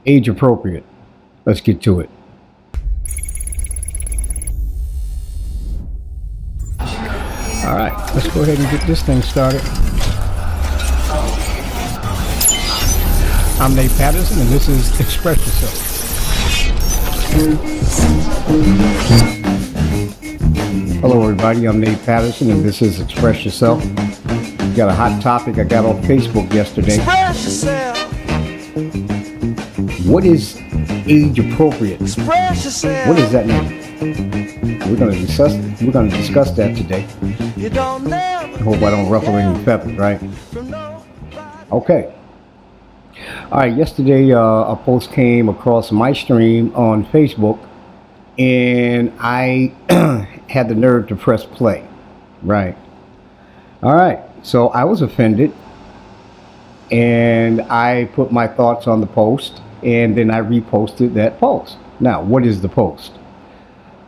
Age appropriate. Let's get to it. All right, let's go ahead and get this thing started. I'm Nate Patterson, and this is Express Yourself. Hello, everybody. I'm Nate Patterson, and this is Express Yourself. Got a hot topic I got on Facebook yesterday. Express yourself. What is age appropriate? Express yourself. What does that mean? We're going to discuss that today. You don't never I hope I don't ruffle any feathers, right? from nobody. Okay. All right. Yesterday, a post came across my stream on Facebook, and I had the nerve to press play. Right. All right. So I was offended, and I put my thoughts on the post, and then I reposted that post. Now, what is the post?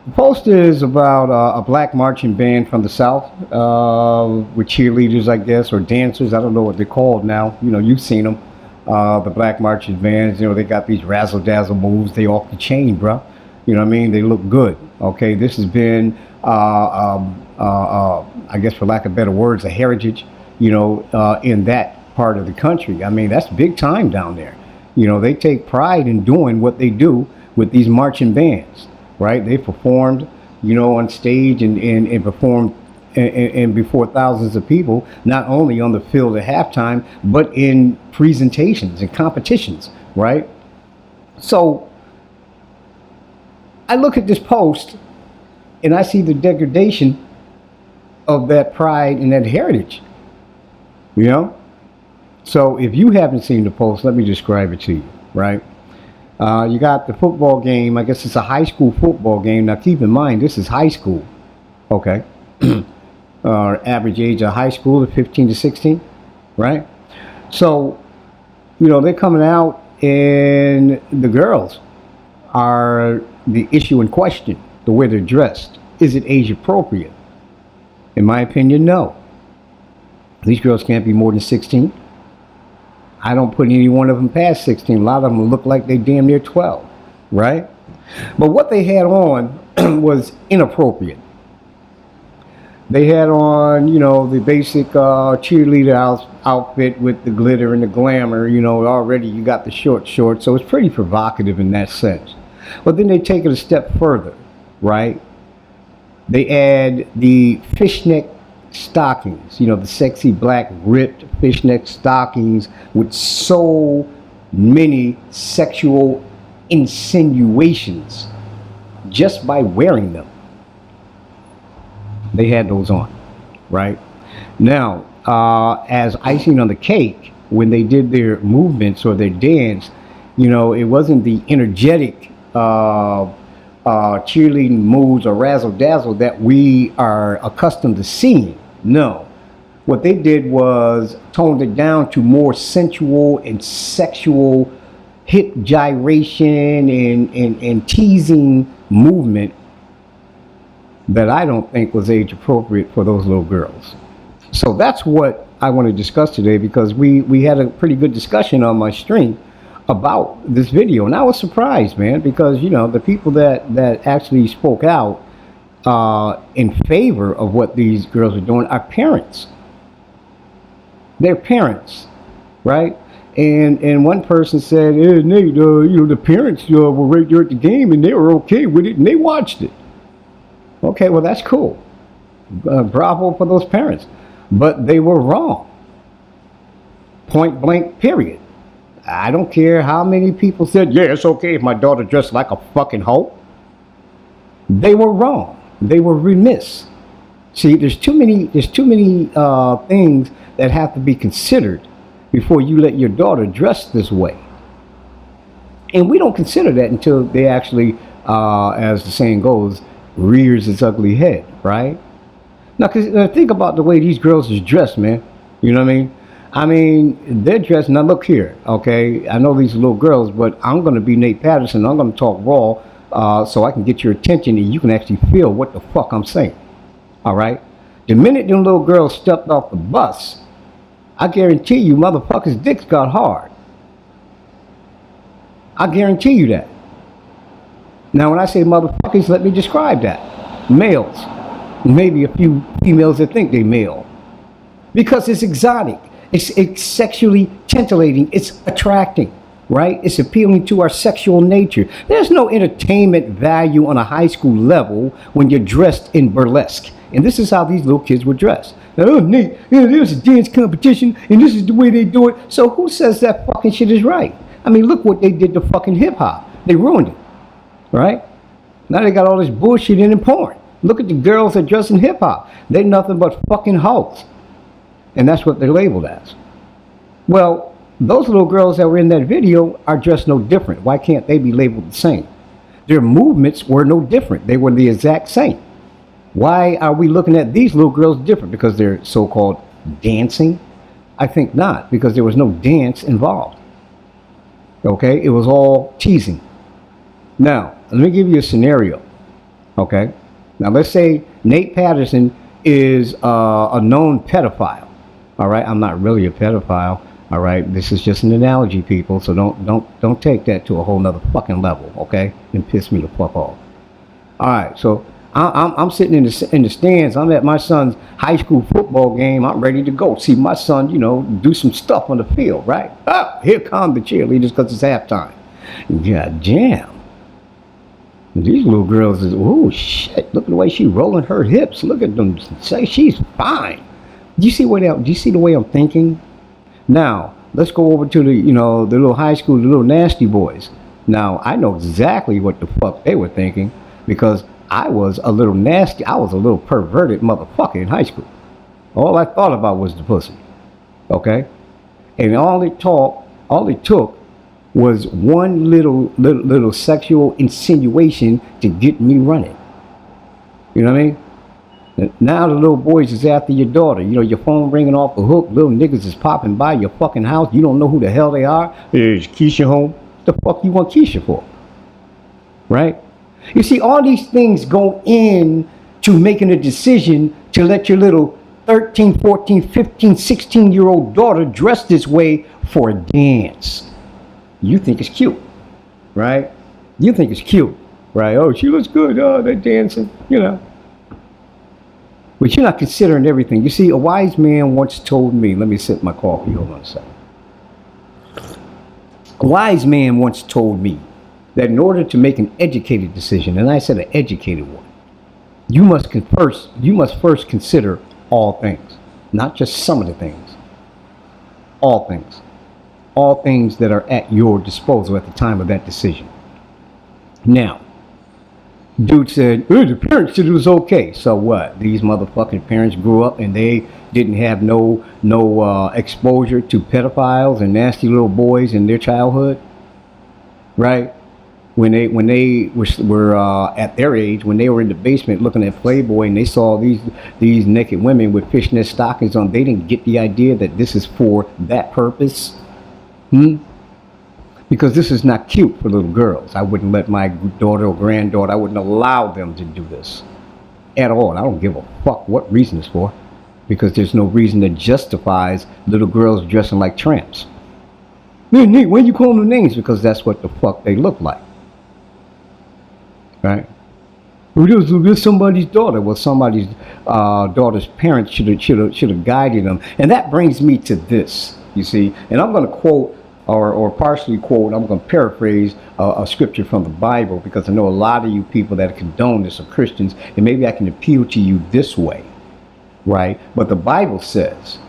The post is about a black marching band from the South with cheerleaders, I guess, or dancers. I don't know what they're called now. You know, you've seen them. The black marching bands, you know, they got these razzle-dazzle moves. They off the chain, bro. You know what I mean? They look good. Okay, this has been, I guess for lack of better words, a heritage, you know, in that part of the country. I mean, that's big time down there. You know, they take pride in doing what they do with these marching bands, right? They performed, you know, on stage and performed and before thousands of people, not only on the field at halftime, but in presentations and competitions, right? So I look at this post and I see the degradation of that pride and that heritage, you know? So if you haven't seen the post, let me describe it to you, right? You got the football game. I guess it's a high school football game. Now keep in mind, this is high school, okay? Average age of high school is 15 to 16, right? So, you know, they're coming out and the girls are the issue in question, the way they're dressed. Is it age appropriate? In my opinion, no. These girls can't be more than 16. I don't put any one of them past 16. A lot of them look like they damn near 12, right? But what they had on was inappropriate. They had on, you know, the basic cheerleader outfit with the glitter and the glamour. You know, already you got the short shorts, so it's pretty provocative in that sense. But then they take it a step further, right? They add the fishnet stockings, you know, the sexy black ripped fishnet stockings with so many sexual insinuations just by wearing them. They had those on, right? Now, as icing on the cake, when they did their movements or their dance, you know, it wasn't the energetic cheerleading moves or razzle-dazzle that we are accustomed to seeing. No. What they did was toned it down to more sensual and sexual hip gyration and teasing movement that I don't think was age appropriate for those little girls. So that's what I want to discuss today, because we had a pretty good discussion on my stream about this video, and I was surprised, man, because, you know, the people that actually spoke out in favor of what these girls are doing are parents. They're parents, right? And one person said, hey, Nate, you know, the parents were right there at the game and they were okay with it and they watched it. Okay, well, that's cool. Bravo for those parents. But they were wrong. Point blank, period. I don't care how many people said, yeah, it's okay if my daughter dressed like a fucking hoe. They were wrong. They were remiss. See, there's too many things that have to be considered before you let your daughter dress this way. And we don't consider that until they actually, as the saying goes, rears its ugly head, right? Now, because think about the way these girls is dressed, man. You know what I mean? I mean, they're dressed. Now, look here, okay? I know these little girls, but I'm going to be Nate Patterson. I'm going to talk raw so I can get your attention and you can actually feel what the fuck I'm saying, all right? The minute them little girls stepped off the bus, I guarantee you motherfuckers' dicks got hard. I guarantee you that. Now, when I say motherfuckers, let me describe that. Males. Maybe a few females that think they male. Because it's exotic. It's sexually titillating. It's attracting, right? It's appealing to our sexual nature. There's no entertainment value on a high school level when you're dressed in burlesque. And this is how these little kids were dressed. Now, oh, Nate, there's a dance competition, and this is the way they do it. So who says that fucking shit is right? I mean, look what they did to fucking hip-hop. They ruined it, right? Now they got all this bullshit in porn. Look at the girls that dress in hip-hop. They're nothing but fucking hoes. And that's what they're labeled as. Well, those little girls that were in that video are dressed no different. Why can't they be labeled the same? Their movements were no different. They were the exact same. Why are we looking at these little girls different? Because they're so-called dancing? I think not, because there was no dance involved. Okay, it was all teasing. Now, let me give you a scenario. Okay, now let's say Nate Patterson is a known pedophile. All right, I'm not really a pedophile. All right, this is just an analogy, people. So don't take that to a whole nother fucking level, okay? And piss me the fuck off. All right, so I'm sitting in the stands. I'm at my son's high school football game. I'm ready to go see my son, do some stuff on the field, right? Oh, here come the cheerleaders because it's halftime. God damn. These little girls is, oh shit, look at the way she's rolling her hips. Look at them, say she's fine. Do you see the way I'm thinking? Now, let's go over to the little high school, the little nasty boys. Now, I know exactly what the fuck they were thinking because I was a little nasty, I was a little perverted motherfucker in high school. All I thought about was the pussy, okay? And all it took was one little sexual insinuation to get me running. You know what I mean? Now the little boys is after your daughter. Your phone ringing off the hook. Little niggas is popping by your fucking house. You don't know who the hell they are. Is Keisha home? The fuck you want Keisha for? Right? You see, all these things go in to making a decision to let your little 13, 14, 15, 16-year-old daughter dress this way for a dance. You think it's cute, right? You think it's cute, right? Oh, she looks good. Oh, they're dancing, But you're not considering everything. You see, a wise man once told me, let me sip my coffee, hold on a second. A wise man once told me that in order to make an educated decision, and I said an educated one, you must first consider all things, not just some of the things. All things. All things that are at your disposal at the time of that decision. Now, dude said, oh, the parents said it was okay. So what? These motherfucking parents grew up and they didn't have no exposure to pedophiles and nasty little boys in their childhood, right? When they were at their age, when they were in the basement looking at Playboy and they saw these naked women with fishnet stockings on, they didn't get the idea that this is for that purpose. Because this is not cute for little girls. I wouldn't let my daughter or granddaughter, I wouldn't allow them to do this at all. I don't give a fuck what reason it's for, because there's no reason that justifies little girls dressing like tramps. Man, Nate, why you call them names? Because that's what the fuck they look like. Right? Well, this somebody's daughter. Well, somebody's daughter's parents should have guided them. And that brings me to this, you see. And I'm going to quote or partially quote, I'm going to paraphrase a scripture from the Bible, because I know a lot of you people that condone this are Christians, and maybe I can appeal to you this way, right? But the Bible says,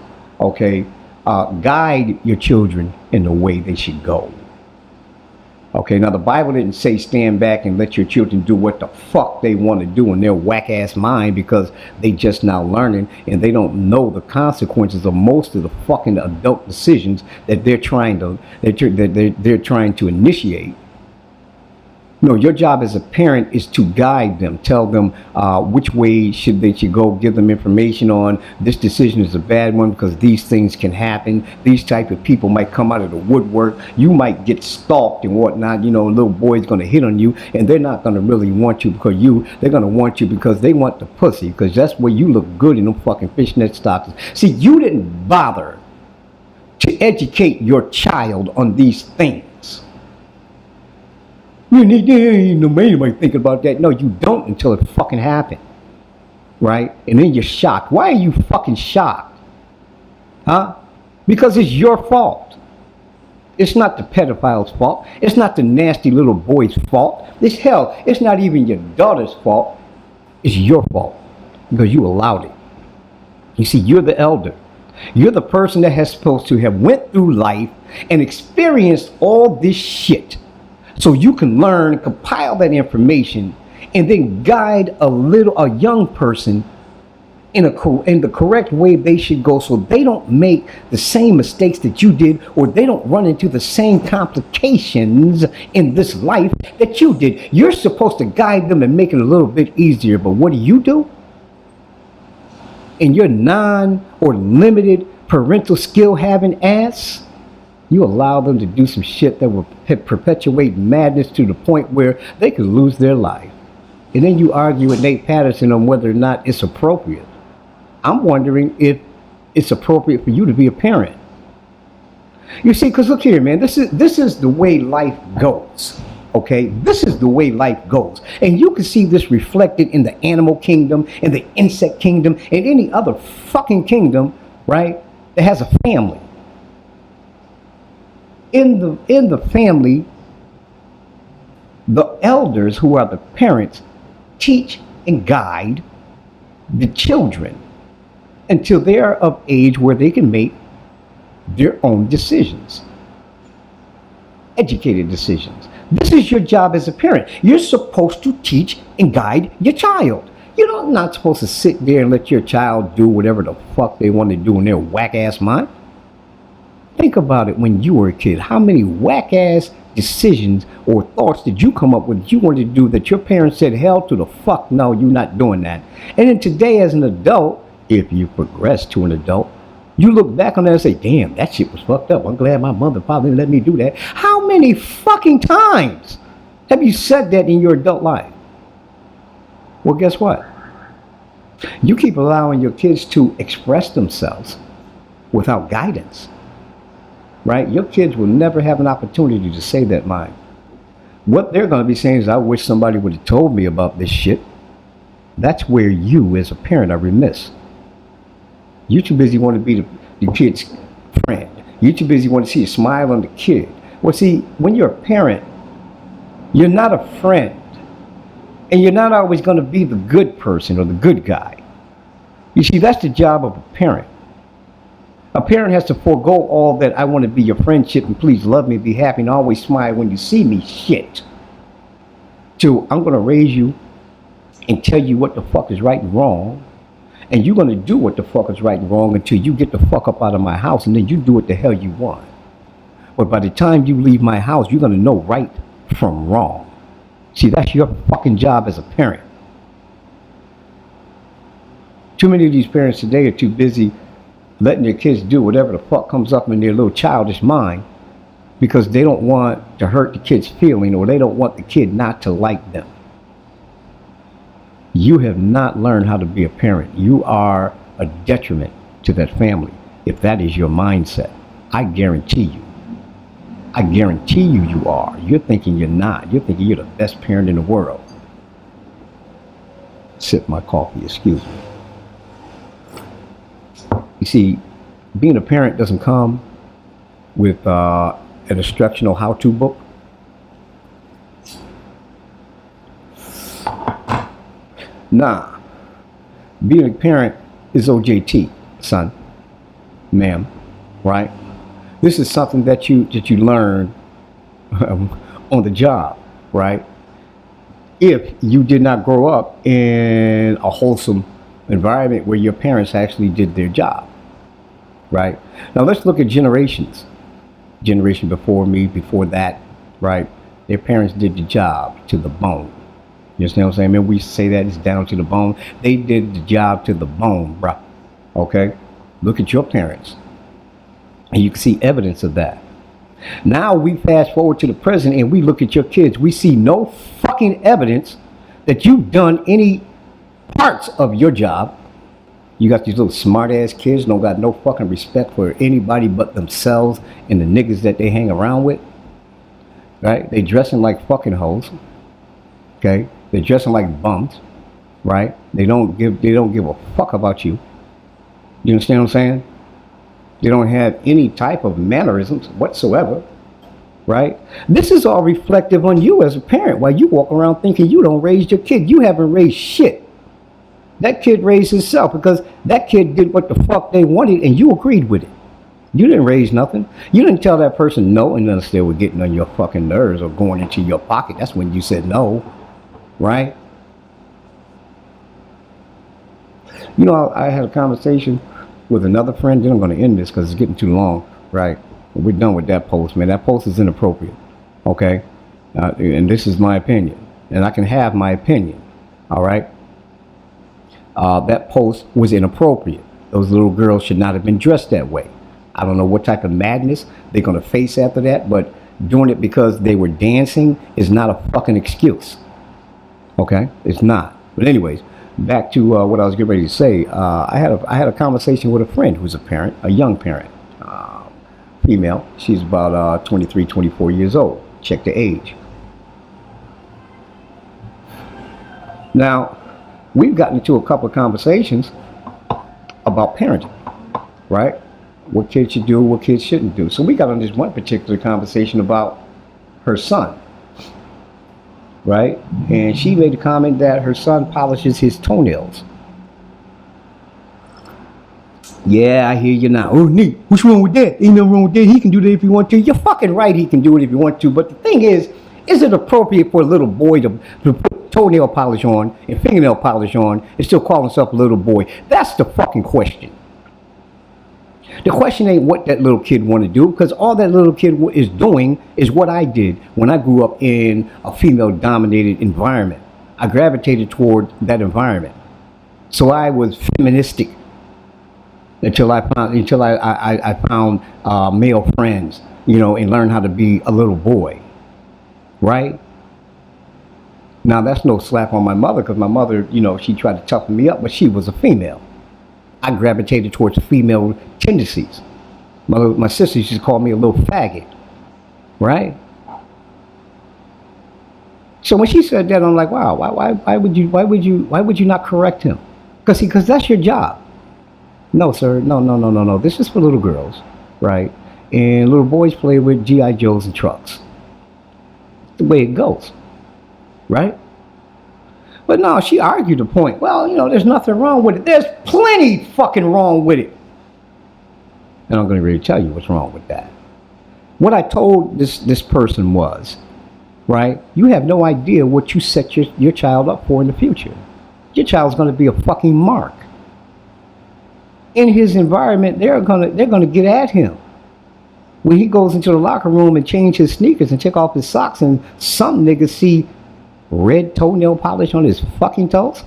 okay, guide your children in the way they should go. Okay, now the Bible didn't say stand back and let your children do what the fuck they want to do in their whack ass mind, because they just now learning and they don't know the consequences of most of the fucking adult decisions that they're trying to initiate. No, your job as a parent is to guide them, tell them which way they should go, give them information on this decision is a bad one because these things can happen. These type of people might come out of the woodwork. You might get stalked and whatnot. You know, a little boy's going to hit on you, and they're not going to really want you because they're going to want you because they want the pussy, because that's where you look good in them fucking fishnet stockings. See, you didn't bother to educate your child on these things. You need anybody thinking about that. No, you don't until it fucking happened. Right? And then you're shocked. Why are you fucking shocked? Huh? Because it's your fault. It's not the pedophile's fault. It's not the nasty little boy's fault. It's not even your daughter's fault. It's your fault. Because you allowed it. You see, you're the elder. You're the person that has supposed to have went through life and experienced all this shit. So you can learn and compile that information and then guide a young person in the correct way they should go, so they don't make the same mistakes that you did, or they don't run into the same complications in this life that you did. You're supposed to guide them and make it a little bit easier, but what do? In your non or limited parental skill having ass, you allow them to do some shit that will perpetuate madness to the point where they could lose their life. And then you argue with Nate Patterson on whether or not it's appropriate. I'm wondering if it's appropriate for you to be a parent. You see, because look here, man, this is the way life goes. Okay, this is the way life goes. And you can see this reflected in the animal kingdom, in the insect kingdom, and any other fucking kingdom, right, that has a family. In the family, the elders, who are the parents, teach and guide the children until they are of age where they can make their own decisions. Educated decisions. This is your job as a parent. You're supposed to teach and guide your child. You're not supposed to sit there and let your child do whatever the fuck they want to do in their whack-ass mind. Think about it when you were a kid. How many whack-ass decisions or thoughts did you come up with that you wanted to do that your parents said, hell to the fuck no, you're not doing that. And then today as an adult, if you progress to an adult, you look back on that and say, damn, that shit was fucked up. I'm glad my mother probably let me do that. How many fucking times have you said that in your adult life? Well, guess what? You keep allowing your kids to express themselves without guidance, right? Your kids will never have an opportunity to say that line. What they're going to be saying is, I wish somebody would have told me about this shit. That's where you, as a parent, are remiss. You're too busy wanting to be the kid's friend. You're too busy wanting to see a smile on the kid. Well, see, when you're a parent, you're not a friend. And you're not always going to be the good person or the good guy. You see, that's the job of a parent. A parent has to forego all that I want to be your friendship and please love me, be happy, and always smile when you see me shit. To, I'm going to raise you and tell you what the fuck is right and wrong. And you're going to do what the fuck is right and wrong until you get the fuck up out of my house, and then you do what the hell you want. But by the time you leave my house, you're going to know right from wrong. See, that's your fucking job as a parent. Too many of these parents today are too busy letting their kids do whatever the fuck comes up in their little childish mind because they don't want to hurt the kid's feeling, or they don't want the kid not to like them. You have not learned how to be a parent. You are a detriment to that family if that is your mindset. I guarantee you. I guarantee you are. You're thinking you're not. You're thinking you're the best parent in the world. Sip my coffee, excuse me. You see, being a parent doesn't come with an instructional how-to book. Nah, being a parent is OJT, son, ma'am, right? This is something that you learn on the job, right? If you did not grow up in a wholesome environment where your parents actually did their job, right? Now let's look at generations. Generation before me, before that, right? Their parents did the job to the bone. You understand what I'm saying? Man, we say that it's down to the bone. They did the job to the bone, bruh. Okay? Look at your parents. And you can see evidence of that. Now we fast forward to the present and we look at your kids. We see no fucking evidence that you've done any parts of your job. You got these little smart ass kids, don't got no fucking respect for anybody but themselves and the niggas that they hang around with. right? They dressing like fucking hoes, okay? They're dressing like bums, right? They don't give a fuck about you. You understand what I'm saying? They don't have any type of mannerisms whatsoever, right? This is all reflective on you as a parent. While you walk around thinking you don't raise your kid, you haven't raised shit. That kid raised himself because that kid did what the fuck they wanted and you agreed with it. You didn't raise nothing. You didn't tell that person no unless they were getting on your fucking nerves or going into your pocket. That's when you said no, right? You know, I had a conversation with another friend. Then I'm going to end this because it's getting too long, right? We're done with that post, man. That post is inappropriate, okay? And this is my opinion, and I can have my opinion, all right? That post was inappropriate. Those little girls should not have been dressed that way. I don't know what type of madness they're going to face after that, but doing it because they were dancing is not a fucking excuse, okay? It's not. But anyways, back to what I was getting ready to say. I had a conversation with a friend who's a parent, a young parent, female. She's about 23, 24 years old. Check the age. Now, we've gotten into a couple of conversations about parenting, right? What kids should do, what kids shouldn't do. So we got on this one particular conversation about her son, right? And she made a comment that her son polishes his toenails. Yeah, I hear you now. Oh, Nick, what's wrong with that? Ain't nothing wrong with that. He can do that if he wants to. You're fucking right, he can do it if he wants to. But the thing is it appropriate for a little boy to put toenail polish on and fingernail polish on and still call himself a little boy? That's the fucking question. The question ain't what that little kid want to do, because all that little kid is doing is what I did when I grew up in a female-dominated environment. I gravitated toward that environment. So I was feministic until I found male friends, you know, and learned how to be a little boy, right? Now, that's no slap on my mother, because my mother, you know, she tried to toughen me up, but she was a female. I gravitated towards female tendencies. My sister used to call me a little faggot, right? So when she said that, I'm like, wow, why would you not correct him? Because that's your job. No, sir, no. This is for little girls, right? And little boys play with G.I. Joes and trucks. That's the way it goes, right? But no, she argued the point. Well, you know, there's nothing wrong with it. There's plenty fucking wrong with it. And I'm going to really tell you what's wrong with that. What I told this person was, right, you have no idea what you set your child up for in the future. Your child's going to be a fucking mark. In his environment, they're gonna get at him. When he goes into the locker room and change his sneakers and take off his socks, and some niggas see red toenail polish on his fucking toes.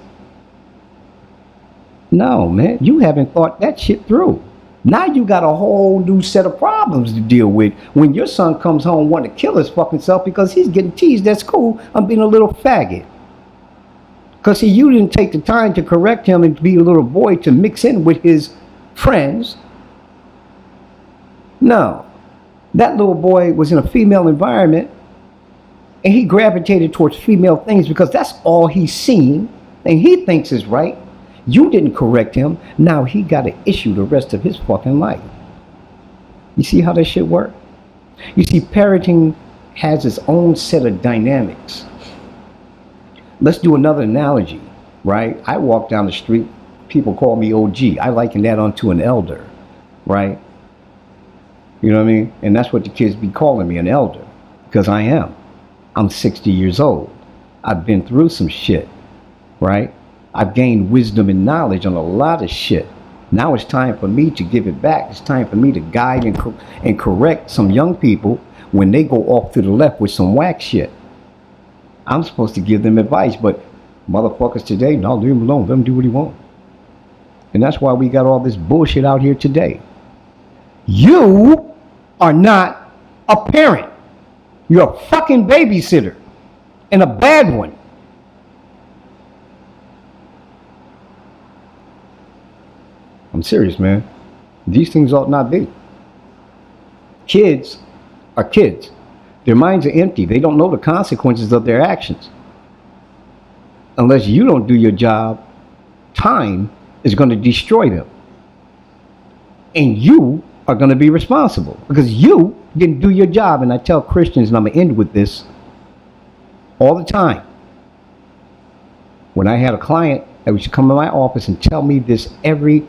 No, man, you haven't thought that shit through. Now you got a whole new set of problems to deal with when your son comes home wanting to kill his fucking self because he's getting teased at school on being a little faggot. Because see, you didn't take the time to correct him and be a little boy to mix in with his friends. No, that little boy was in a female environment and he gravitated towards female things because that's all he's seen and he thinks is right. You didn't correct him. Now he got an issue the rest of his fucking life. You see how that shit work? You see, parenting has its own set of dynamics. Let's do another analogy, right? I walk down the street, people call me OG. I liken that onto an elder, right? You know what I mean? And that's what the kids be calling me, an elder, because I am. I'm 60 years old. I've been through some shit, right? I've gained wisdom and knowledge on a lot of shit. Now it's time for me to give it back. It's time for me to guide and correct some young people when they go off to the left with some whack shit. I'm supposed to give them advice, but motherfuckers today, no, leave him alone. Let him do what he wants. And that's why we got all this bullshit out here today. You are not a parent. You're a fucking babysitter. And a bad one. I'm serious, man. These things ought not be. Kids are kids. Their minds are empty. They don't know the consequences of their actions. Unless you don't do your job, time is going to destroy them. And you are going to be responsible because you didn't do your job. And I tell Christians, and I'm going to end with this all the time. When I had a client that would come to my office and tell me this every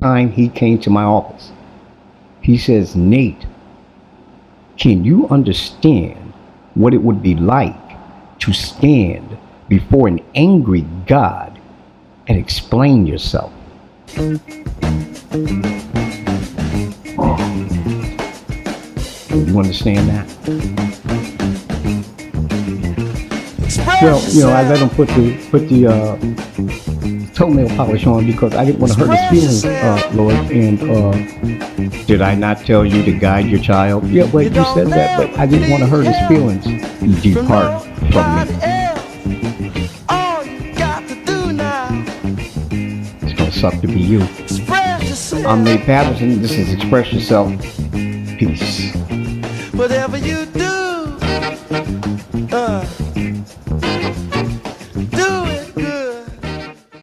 time he came to my office. He says, Nate, can you understand what it would be like to stand before an angry God and explain yourself? You understand that? Well, I let him put the toenail polish on because I didn't want to hurt his feelings, Lord. And did I not tell you to guide your child? Yeah, well, you said that, but I didn't want to hurt his feelings. Depart from me. It's gonna suck to be you. I'm Nate Patterson. This is Express Yourself. Peace. Whatever you do,